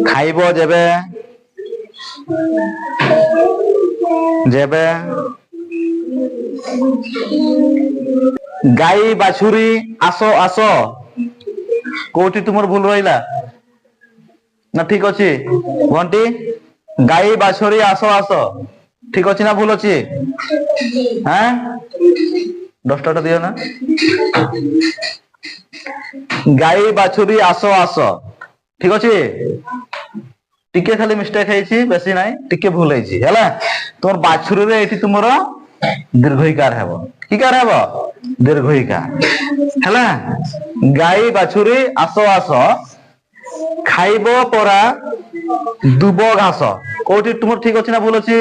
খাইব যেবে যেবে গাই বাছুরি আস আস কোটি তোমার ভুল রইলা না ঠিক আছে কোনটি গাই বাছুরি আস আস ঠিক আছে না ভুল আছে হ্যাঁ 10টা দিও না গাই বাছুরি আস আস ঠিক আছে টিকে খালি মিস্টেক হয়েছি বেশি নাই টিকে ভুল হয়েছি হ্যাঁ তোমার বাছুরি এটি তোমার দীর্ঘইকার হব কি কার হব দীর্ঘইকার হ্যাঁ গাই বাছুরি আস আস খাইব পরা দুব ঘাস কোটি তোমার ঠিক আছে না ভুল আছে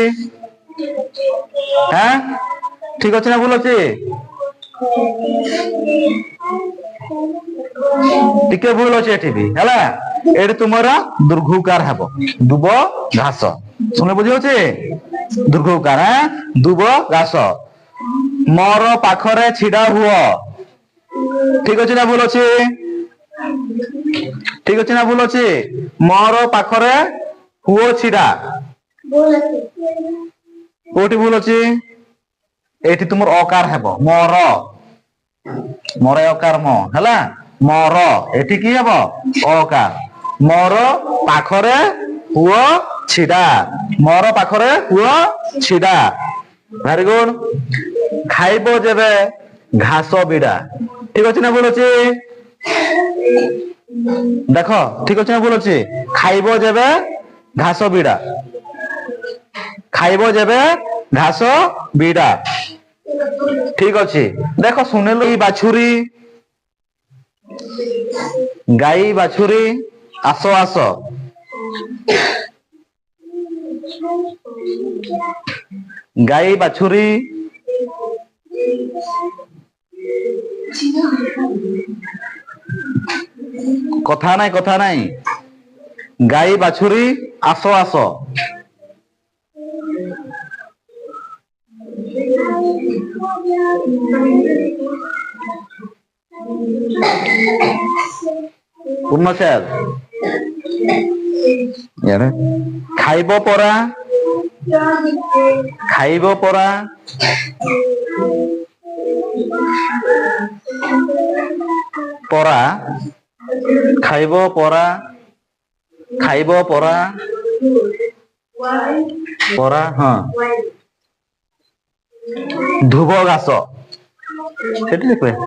হ্যাঁ ঠিক আছে না ভুল আছে টিকে ভুল আছে এটি হ্যাঁ এটি তোমার দীর্ঘকার হব দুব ঘাস শুনে বুঝি হচ্ছে দীর্ঘকার হ্যাঁ দুব ঘাস মর পাখরে ছিড়া হুଅ ঠিক আছে না ভুল আছে ঠিক আছে না ভুল আছে মর পাখরে হুଅ ছিড়া কোটি ভুল আছে এটি তোমার অকার হব মর মরে অকার ম হলা মর এটি কি হব অকার মর পাখরে হুଅ ছিড়া মর পাখরে হুଅ ছিড়া ভেরি গুড খাইব যেবে ঘাস বিড়া ঠিক আছে না ভুল আছে দেখো ঠিক আছে না ভুল আছে খাইব যেবে ঘাস বিড়া খাইব যেবে ঘাস বিড়া ঠিক আছে দেখো শুনেলো এই বাছুরি গাই বাছুরি আস আস গাই বাছুরি কথা নাই গাই বাছুরি আস আস পূর্ণচ্ছেদ খাইব পরা খাইব পরা পরা খাইব পরা খাইব পরা পরা হ্যাঁ ধুব ঘাস সেটি লিখবে